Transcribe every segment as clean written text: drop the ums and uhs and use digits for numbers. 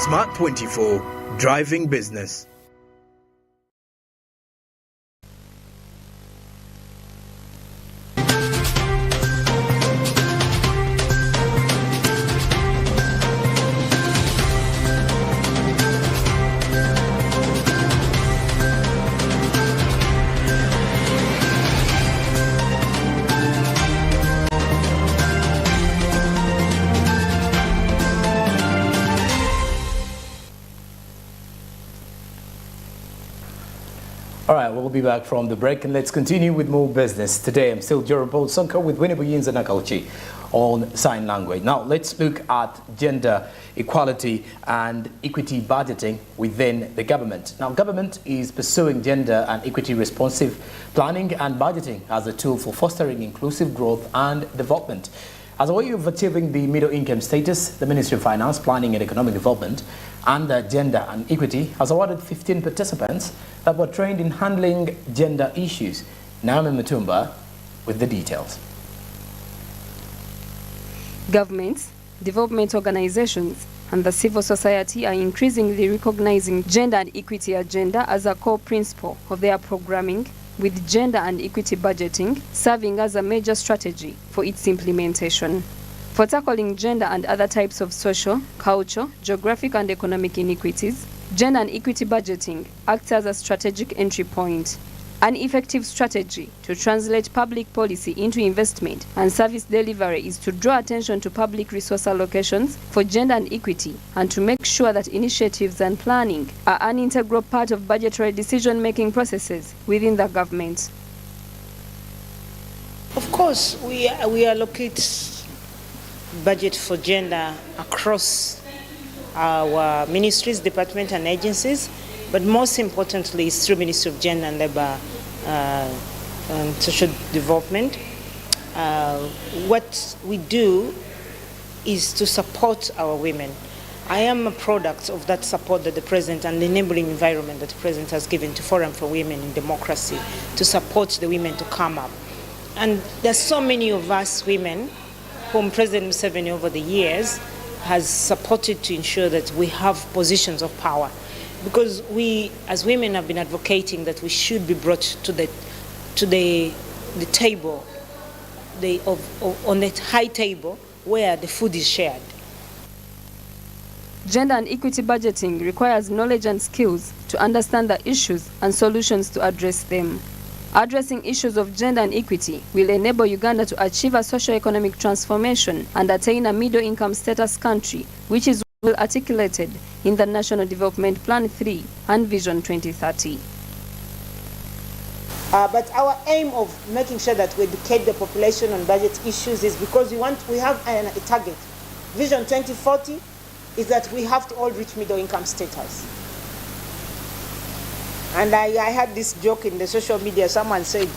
Smart 24, driving business. All right, we'll be back from the break and let's continue with more business. Today, I'm still Jerome Sonko with Winnie Buyinza Nakalchi on sign language. Now, let's look at gender equality and equity budgeting within the government. Now, government is pursuing gender and equity responsive planning and budgeting as a tool for fostering inclusive growth and development. As a way of achieving the middle income status, the Ministry of Finance, Planning and Economic Development under Gender and Equity has awarded 15 participants that were trained in handling gender issues. Naomi Mutumba with the details. Governments, development organizations, and the civil society are increasingly recognizing gender and equity agenda as a core principle of their programming, with gender and equity budgeting serving as a major strategy for its implementation. For tackling gender and other types of social, cultural, geographic and economic inequities, gender and equity budgeting acts as a strategic entry point, an effective strategy to translate public policy into investment and service delivery is to draw attention to public resource allocations for gender and equity and to make sure that initiatives and planning are an integral part of budgetary decision-making processes within the government. Of course, we allocate budget for gender across our ministries, departments and agencies, but most importantly is through Ministry of Gender and Labour and Social Development. What we do is to support our women. I am a product of that support that the President and the enabling environment that the President has given to Forum for Women in Democracy to support the women to come up. And there's so many of us women whom President Museveni over the years has supported to ensure that we have positions of power. Because we, as women, have been advocating that we should be brought to the table, on the high table where the food is shared. Gender and equity budgeting requires knowledge and skills to understand the issues and solutions to address them. Addressing issues of gender and equity will enable Uganda to achieve a socio-economic transformation and attain a middle-income status country, which is well articulated in the National Development Plan 3 and Vision 2030. But our aim of making sure that we educate the population on budget issues is because we have a target. Vision 2040 is that we have to all reach middle-income status. And I had this joke in the social media, someone said,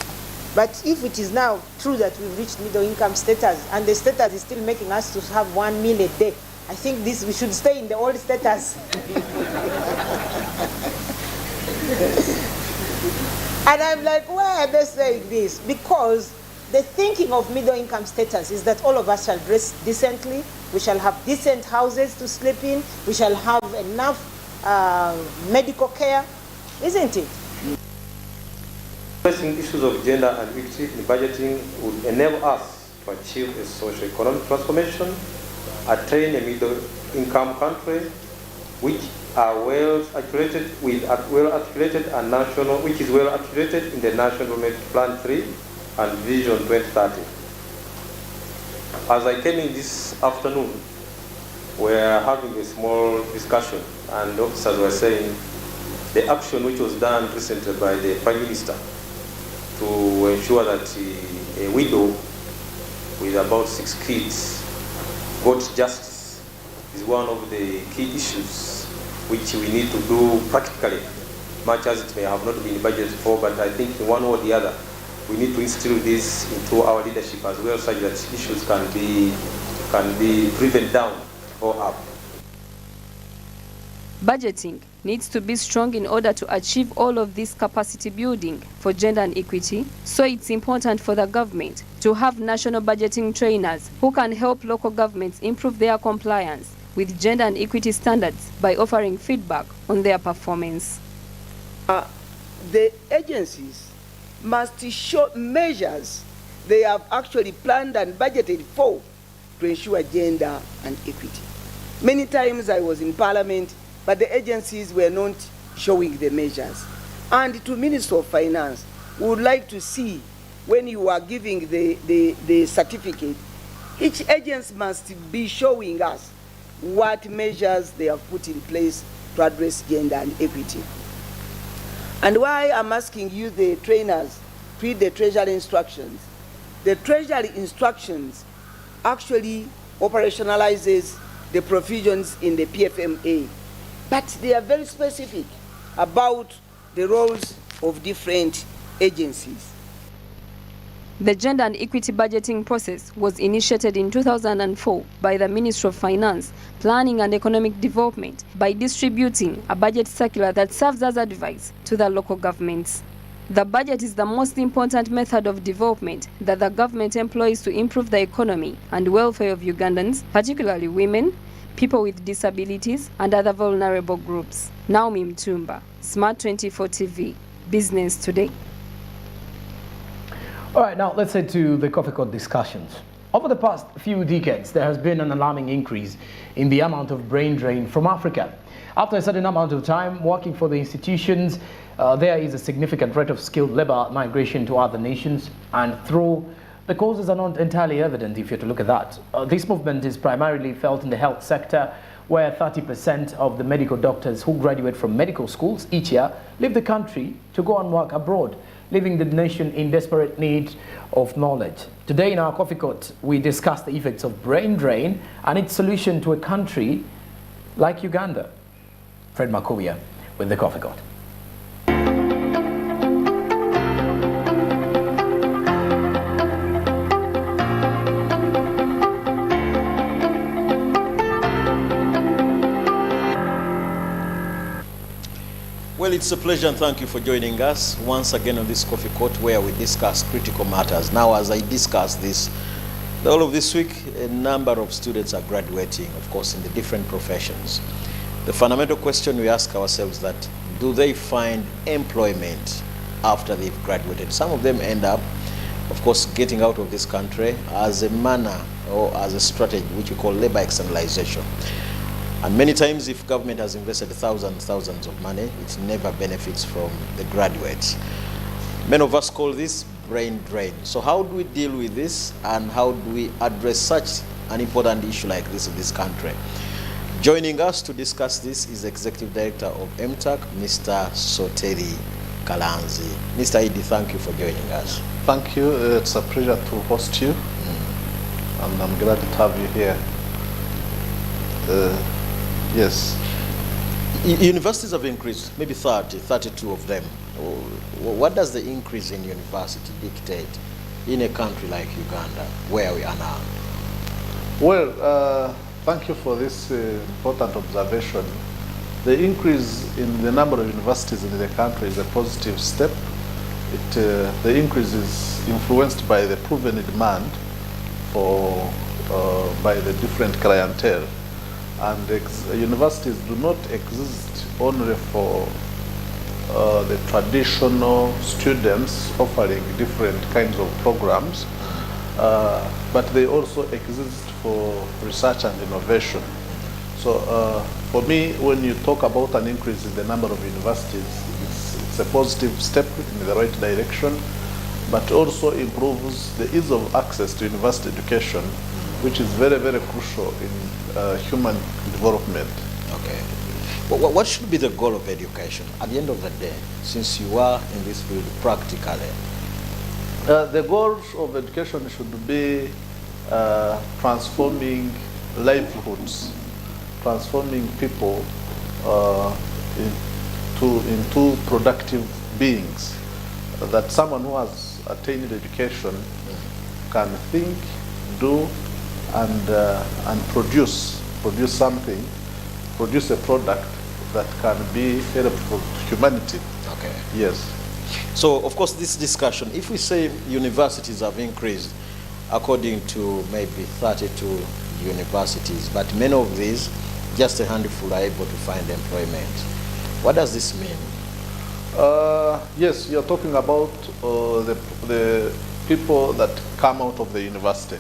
but if it is now true that we've reached middle income status and the status is still making us to have 1 meal a day, I think we should stay in the old status. And I'm like, why are they saying this? Because the thinking of middle income status is that all of us shall dress decently, we shall have decent houses to sleep in, we shall have enough medical care. Isn't it? Addressing issues of gender and equity in budgeting would enable us to achieve a socio-economic transformation, attain a middle-income country, which are well articulated and national, which is well articulated in the National Development Plan 3 and Vision 2030. As I came in this afternoon, we are having a small discussion, and the officers were saying the action which was done recently by the Prime Minister to ensure that a widow with about 6 kids got justice is one of the key issues which we need to do practically, much as it may have not been budgeted for, but I think in one way or the other, we need to instill this into our leadership as well, such that issues can be driven down or up. Budgeting needs to be strong in order to achieve all of this capacity building for gender and equity, so it's important for the government to have national budgeting trainers who can help local governments improve their compliance with gender and equity standards by offering feedback on their performance. The agencies must show measures they have actually planned and budgeted for to ensure gender and equity. Many times I was in Parliament, but the agencies were not showing the measures. And to Minister of Finance, we would like to see when you are giving the certificate, each agency must be showing us what measures they have put in place to address gender and equity. And why I'm asking you, the trainers, read the Treasury instructions. The Treasury instructions actually operationalizes the provisions in the PFMA, but they are very specific about the roles of different agencies. The gender and equity budgeting process was initiated in 2004 by the Ministry of Finance, Planning and Economic Development by distributing a budget circular that serves as advice to the local governments. The budget is the most important method of development that the government employs to improve the economy and welfare of Ugandans, particularly women, people with disabilities, and other vulnerable groups. Naomi Mtumba, Smart 24 TV, Business Today. All right, now let's head to the coffee court discussions. Over the past few decades, there has been an alarming increase in the amount of brain drain from Africa. After a certain amount of time working for the institutions, there is a significant rate of skilled labor migration to other nations, and through the causes are not entirely evident if you're to look at that. This movement is primarily felt in the health sector, where 30% of the medical doctors who graduate from medical schools each year leave the country to go and work abroad, leaving the nation in desperate need of knowledge. Today in our coffee court, we discuss the effects of brain drain and its solution to a country like Uganda. Fred Makuya with the coffee court. Well, it's a pleasure and thank you for joining us once again on this coffee court where we discuss critical matters. Now, as I discuss this, all of this week, a number of students are graduating, of course, in the different professions. The fundamental question we ask ourselves that, do they find employment after they've graduated? Some of them end up, of course, getting out of this country as a manner or as a strategy, which we call labor externalization. And many times, if government has invested thousands of money, it never benefits from the graduates. Many of us call this brain drain. So how do we deal with this, and how do we address such an important issue like this in this country? Joining us to discuss this is Executive Director of MTAC, Mr. Soteri Kalanzi. Mr. Idi, thank you for joining us. Thank you. It's a pleasure to host you, and I'm glad to have you here. Yes. Universities have increased, maybe 32 of them. What does the increase in university dictate in a country like Uganda, where we are now? Well, thank you for this important observation. The increase in the number of universities in the country is a positive step. The increase is influenced by the proven demand by the different clientele. And universities do not exist only for the traditional students offering different kinds of programs, but they also exist for research and innovation. So for me, when you talk about an increase in the number of universities, it's a positive step in the right direction, but also improves the ease of access to university education, which is very, very crucial in human development. Okay. But what should be the goal of education at the end of the day, since you are in this field practically? The goals of education should be transforming livelihoods, transforming people into productive beings, that someone who has attained education can think, do, and produce something, produce a product that can be helpful to humanity. Okay. Yes. So, of course, this discussion, if we say universities have increased according to maybe 32 universities, but many of these just a handful are able to find employment. What does this mean? Yes, you're talking about the people that come out of the university.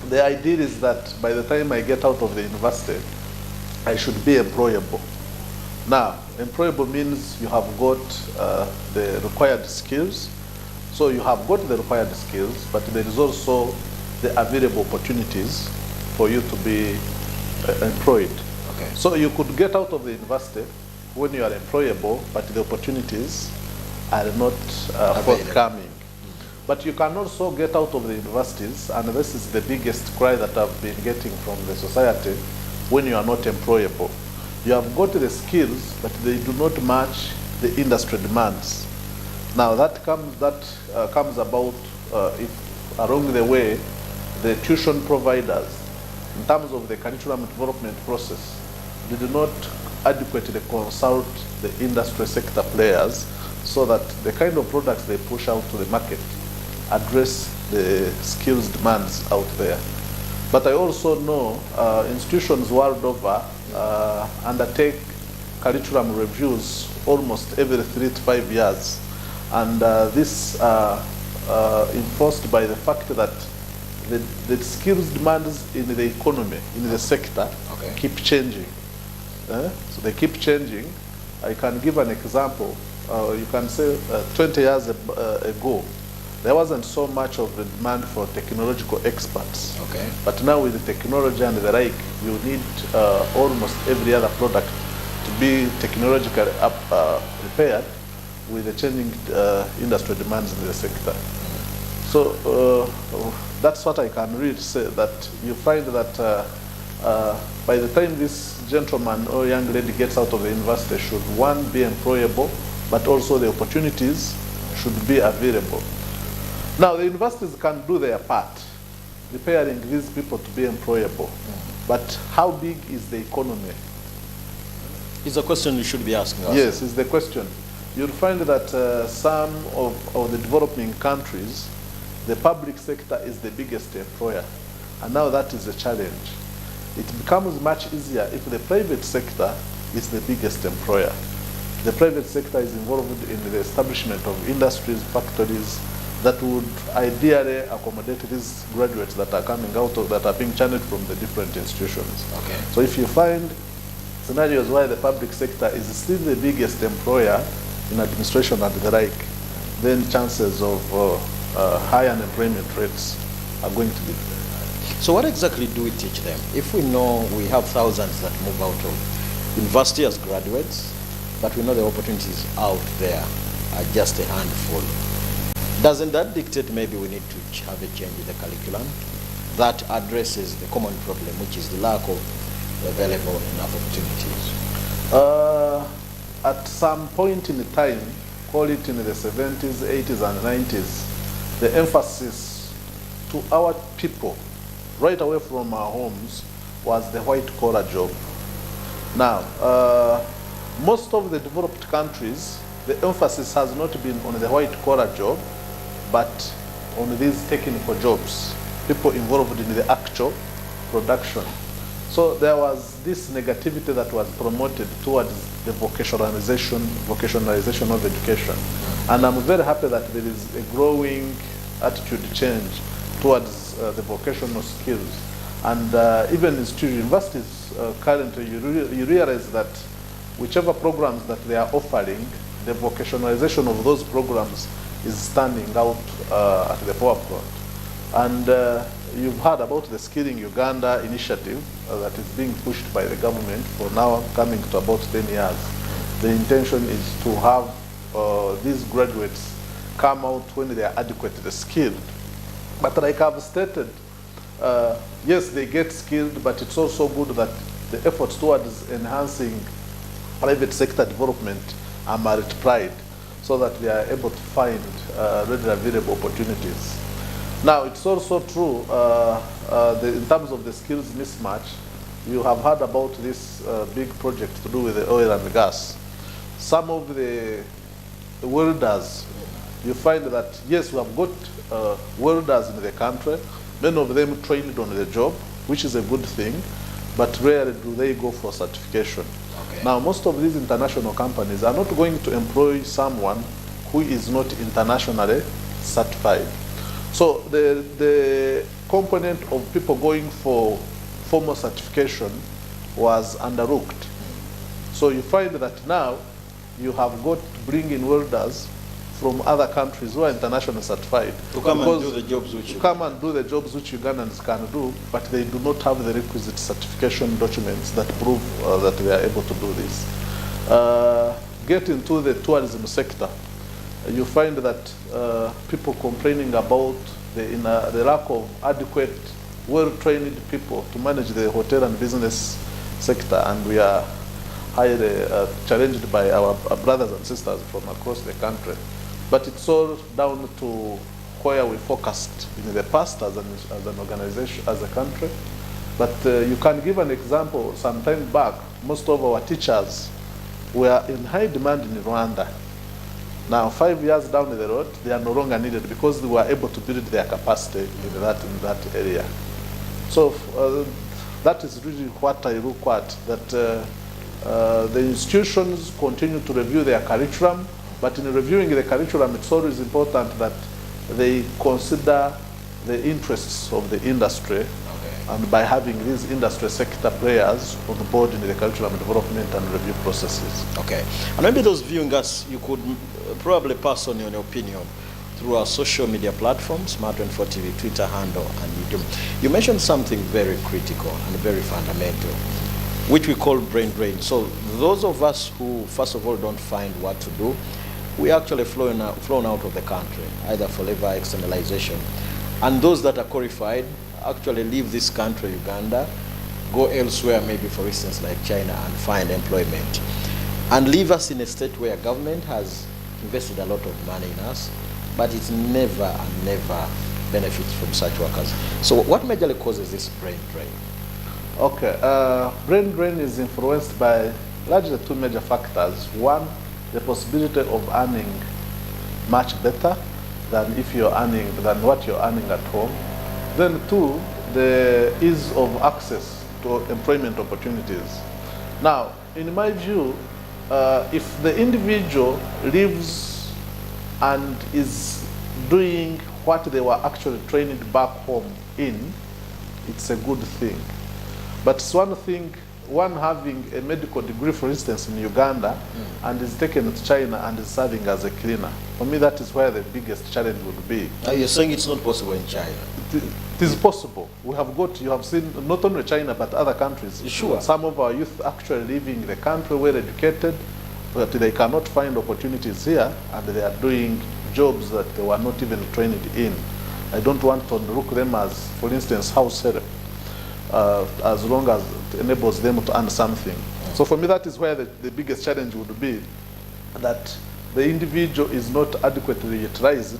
The idea is that by the time I get out of the university, I should be employable. Now, employable means you have got the required skills. So you have got the required skills, but there is also the available opportunities for you to be employed. Okay. So you could get out of the university when you are employable, but the opportunities are not forthcoming. But you can also get out of the universities, and this is the biggest cry that I've been getting from the society, when you are not employable. You have got the skills, but they do not match the industry demands. Now that comes about if along the way, the tuition providers, in terms of the curriculum development process, they do not adequately consult the industry sector players so that the kind of products they push out to the market address the skills demands out there. But I also know institutions world over undertake curriculum reviews almost every 3 to 5 years. And this enforced by the fact that the skills demands in the economy, in the sector, keep changing. So they keep changing. I can give an example. You can say 20 years ago, there wasn't so much of the demand for technological experts. Okay. But now with the technology and the like, you need almost every other product to be technologically prepared with the changing industry demands in the sector. So that's what I can really say, that you find that by the time this gentleman or young lady gets out of the university, should one be employable, but also the opportunities should be available. Now the universities can do their part, preparing these people to be employable, but how big is the economy? It's a question you should be asking us. Yes, it's the question. You'll find that some of the developing countries, the public sector is the biggest employer. And now that is a challenge. It becomes much easier if the private sector is the biggest employer. The private sector is involved in the establishment of industries, factories, that would ideally accommodate these graduates that are coming out of, that are being channeled from the different institutions. Okay. So if you find scenarios where the public sector is still the biggest employer in administration and the like, then chances of high unemployment rates are going to be there. So what exactly do we teach them? If we know we have thousands that move out of university as graduates, but we know the opportunities out there are just a handful, doesn't that dictate maybe we need to have a change in the curriculum that addresses the common problem, which is the lack of available enough opportunities? At some point in the time, call it in the 70s, 80s, and 90s, the emphasis to our people, right away from our homes, was the white-collar job. Now, most of the developed countries, the emphasis has not been on the white-collar job, but on these technical jobs, people involved in the actual production. So there was this negativity that was promoted towards the vocationalization of education. And I'm very happy that there is a growing attitude change towards the vocational skills. And even in universities currently, you realize that whichever programs that they are offering, the vocationalization of those programs is standing out at the forefront. And you've heard about the Skilling Uganda initiative that is being pushed by the government for now coming to about 10 years. The intention is to have these graduates come out when they are adequately skilled. But like I've stated, yes, they get skilled, but it's also good that the efforts towards enhancing private sector development are multiplied so that they are able to find readily available opportunities. Now, it's also true in terms of the skills mismatch. You have heard about this big project to do with the oil and gas. Some of the welders, you find that, yes, we have got welders in the country, many of them trained on the job, which is a good thing, but rarely do they go for certification. Okay. Now, most of these international companies are not going to employ someone who is not internationally certified. So the component of people going for formal certification was underlooked. So you find that now you have got to bring in welders from other countries who are internationally certified to come and do the jobs which Ugandans can do, but they do not have the requisite certification documents that prove that they are able to do this. Get into the tourism sector, you find that people complaining about the lack of adequate, well-trained people to manage the hotel and business sector, and we are highly challenged by our brothers and sisters from across the country. But it's all down to where we focused in the past as an organization, as a country. But you can give an example. Some time back, most of our teachers were in high demand in Rwanda. Now, 5 years down the road, they are no longer needed because they were able to build their capacity in that area. So that is really what I look at, that the institutions continue to review their curriculum, but in reviewing the curriculum, it's always important that they consider the interests of the industry. Okay. And by having these industry sector players on the board in the curriculum development and review processes. Okay. And maybe those viewing us, you could probably pass on your opinion through our social media platforms, Smart24 TV, Twitter handle, and Medium. You mentioned something very critical and very fundamental, which we call brain drain. So those of us who, first of all, don't find what to do, we actually flown out of the country, either for labor externalization. And those that are qualified actually leave this country, Uganda, go elsewhere, maybe for instance like China, and find employment. And leave us in a state where government has invested a lot of money in us, but it never and never benefits from such workers. So what majorly causes this brain drain? Okay, brain drain is influenced by largely two major factors. One, the possibility of earning much better than what you're earning at home. Then two, the ease of access to employment opportunities. Now, in my view, if the individual lives and is doing what they were actually trained back home in, it's a good thing. But it's one thing, one having a medical degree, for instance, in Uganda, and is taken to China and is serving as a cleaner. For me, that is where the biggest challenge would be. Are you saying it's not possible in China? It is possible. We have got, you have seen, not only China, but other countries. Sure. Some of our youth actually leaving the country, well educated, but they cannot find opportunities here, and they are doing jobs that they were not even trained in. I don't want to look them as, for instance, house help, as long as it enables them to earn something. So for me, that is where the biggest challenge would be, that the individual is not adequately utilized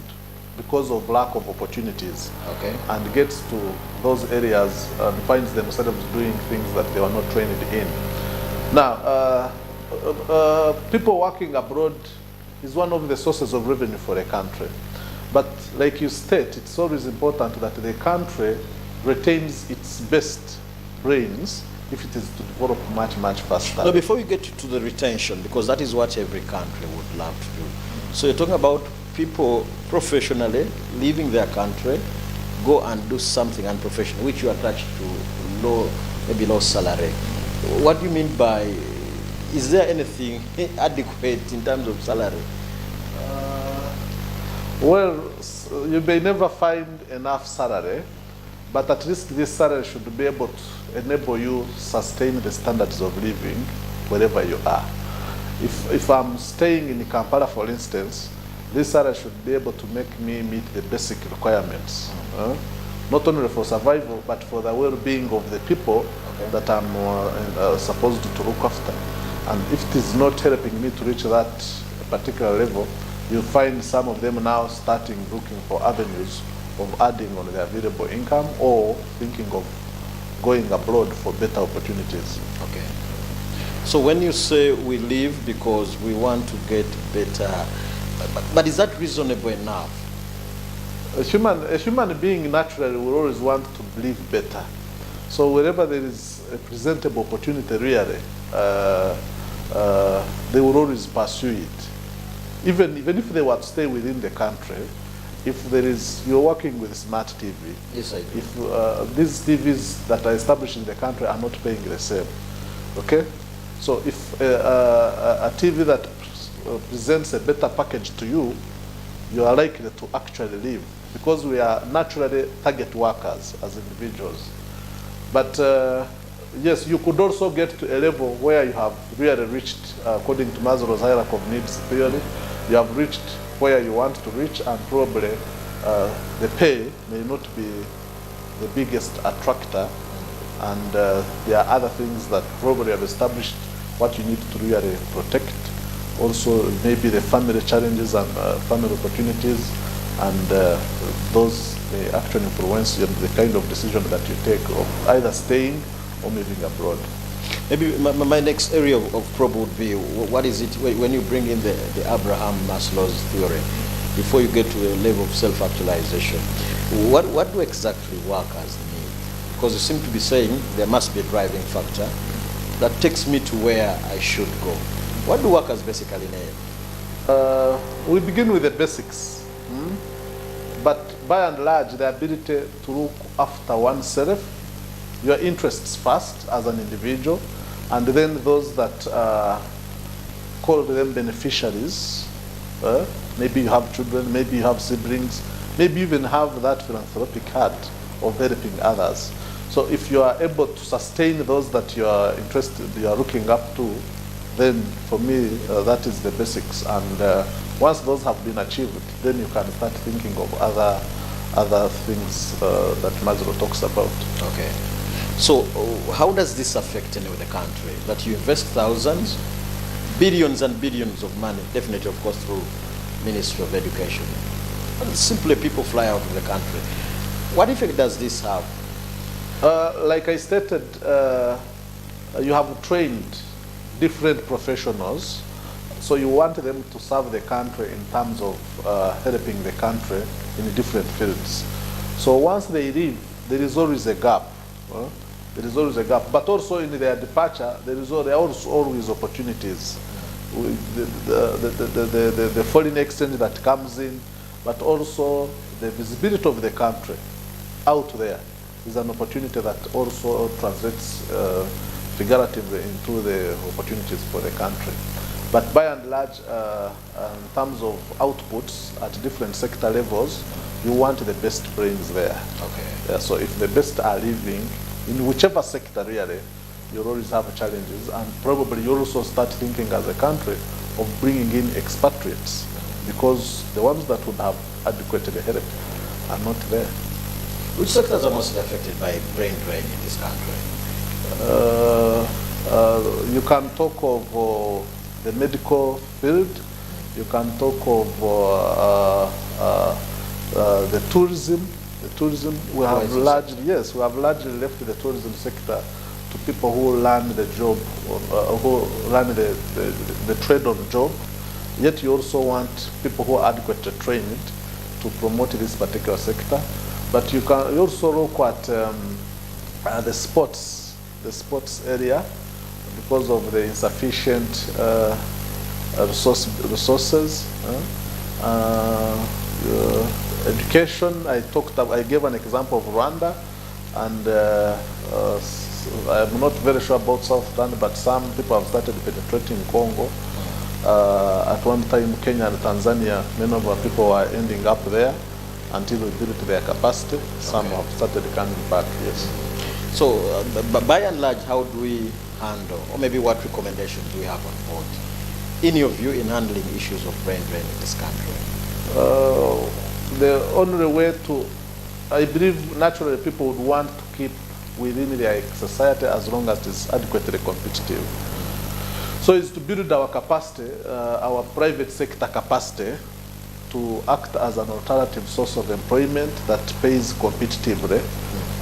because of lack of opportunities. Okay. And gets to those areas and finds themselves doing things that they were not trained in. Now, people working abroad is one of the sources of revenue for a country. But like you state, it's always important that the country retains its best brains if it is to develop much, much faster. Now, before we get to the retention, because that is what every country would love to do. So you're talking about people professionally leaving their country, go and do something unprofessional, which you attach to maybe low salary. What do you mean by, is there anything adequate in terms of salary? Well, you may never find enough salary, but at least this salary should be able to enable you to sustain the standards of living wherever you are. If I'm staying in Kampala, for instance, this salary should be able to make me meet the basic requirements, not only for survival, but for the well-being of the people that I'm supposed to look after. And if it is not helping me to reach that particular level, you'll find some of them now starting looking for avenues of adding on their available income or thinking of going abroad for better opportunities. Okay. So when you say we leave because we want to get better, but is that reasonable enough? A human being naturally will always want to live better. So wherever there is a presentable opportunity, really, they will always pursue it. Even if they were to stay within the country, if there is, you're working with smart TV. Yes, I do. If these TVs that are established in the country are not paying the same, okay? So if a TV that presents a better package to you, you are likely to actually leave, because we are naturally target workers as individuals. But yes, you could also get to a level where you have really reached, according to Maslow's hierarchy of needs theory, you have reached where you want to reach, and probably the pay may not be the biggest attractor, and there are other things that probably have established what you need to really protect. Also, maybe the family challenges and family opportunities, and those may actually influence the kind of decision that you take of either staying or moving abroad. Maybe my next area of probe would be, what is it when you bring in the Abraham Maslow's theory, before you get to the level of self-actualization, what do exactly workers need? Because you seem to be saying there must be a driving factor that takes me to where I should go. What do workers basically need? We begin with the basics, but by and large, the ability to look after oneself, your interests first as an individual, and then those that call them beneficiaries. Maybe you have children, maybe you have siblings, maybe you even have that philanthropic heart of helping others. So if you are able to sustain those that you are interested, you are looking up to, then for me, that is the basics. And once those have been achieved, then you can start thinking of other things that Maslow talks about. Okay. So how does this affect the country? That you invest thousands, billions and billions of money, definitely of course through Ministry of Education, and simply people fly out of the country. What effect does this have? Like I stated, you have trained different professionals, so you want them to serve the country in terms of helping the country in different fields. So once they leave, there is always a gap. There is always a gap, but also in their departure, there are always opportunities. The foreign exchange that comes in, but also the visibility of the country out there is an opportunity that also translates figuratively into the opportunities for the country. But by and large, in terms of outputs at different sector levels, you want the best brains there. Okay. Yeah, so if the best are leaving, in whichever sector really, you always have challenges, and probably you also start thinking as a country of bringing in expatriates, because the ones that would have adequately helped are not there. Which sectors are mostly affected by brain drain in this country? You can talk of the medical field, you can talk of the tourism. The tourism, we have largely left the tourism sector to people who learn the job, who learn the trade on job. Yet you also want people who are adequately trained to promote this particular sector. But you can also look at the sports area, because of the insufficient resources. Education, I gave an example of Rwanda, and I'm not very sure about South Sudan, but some people have started penetrating Congo. At one time, Kenya and Tanzania, many of our people were ending up there until we built their capacity. Some have started coming back, yes. So, by and large, how do we handle, or maybe what recommendations do we have on board, in your view, in handling issues of brain drain in this country? The only way to, I believe naturally people would want to keep within their society as long as it is adequately competitive. So it's to build our capacity, our private sector capacity, to act as an alternative source of employment that pays competitively,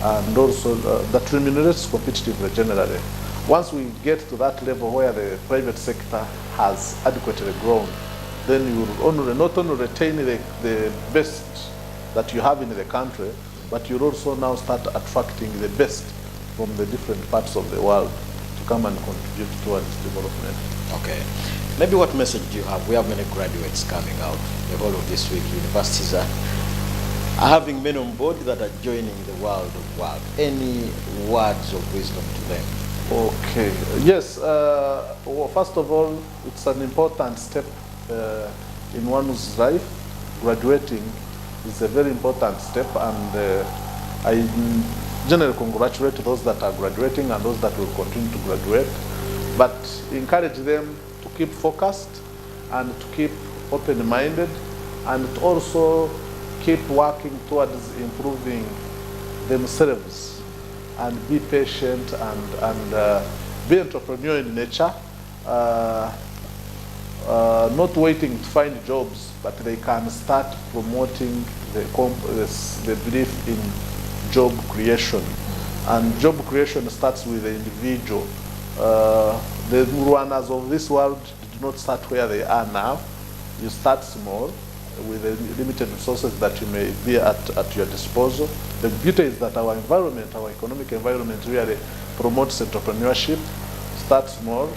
and also that remunerates competitively generally. Once we get to that level where the private sector has adequately grown, then you will not only retain the best that you have in the country, but you'll also now start attracting the best from the different parts of the world to come and contribute towards development. Okay. Maybe what message do you have? We have many graduates coming out the whole of this week. Universities are having men on board that are joining the world of work. Any words of wisdom to them? Okay. Yes. Well, first of all, it's an important step in one's life. Graduating is a very important step, and I generally congratulate those that are graduating and those that will continue to graduate, but encourage them to keep focused and to keep open-minded and to also keep working towards improving themselves and be patient and be entrepreneurial in nature, not waiting to find jobs, but they can start promoting the belief in job creation. And job creation starts with the individual. The runners of this world did not start where they are now. You start small with the limited resources that you may be at your disposal. The beauty is that our environment, our economic environment really promotes entrepreneurship. Start small,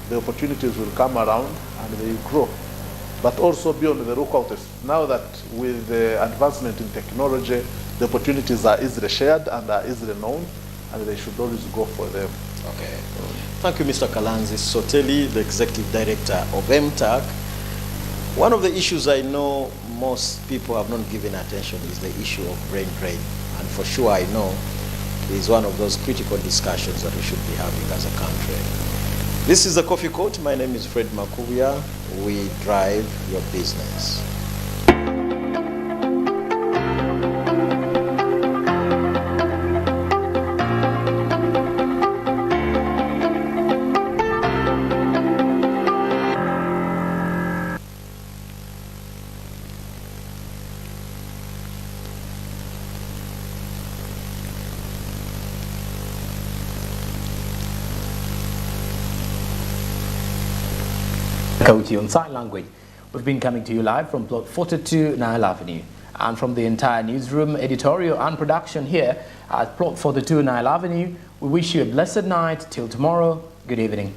the opportunities will come around and they will grow. But also be on the lookout. Now that with the advancement in technology, the opportunities are easily shared and are easily known, and they should always go for them. Okay. Thank you, Mr. Kalanzi Soteli, the Executive Director of MTAC. One of the issues I know most people have not given attention is the issue of brain drain. And for sure I know is one of those critical discussions that we should be having as a country. This is the Coffee Court. My name is Fred Makubia. We drive your business. Coachy on Sign Language. We've been coming to you live from plot 42 Nile Avenue, and from the entire newsroom, editorial and production here at plot 42 Nile Avenue, we wish you a blessed night till tomorrow. Good evening.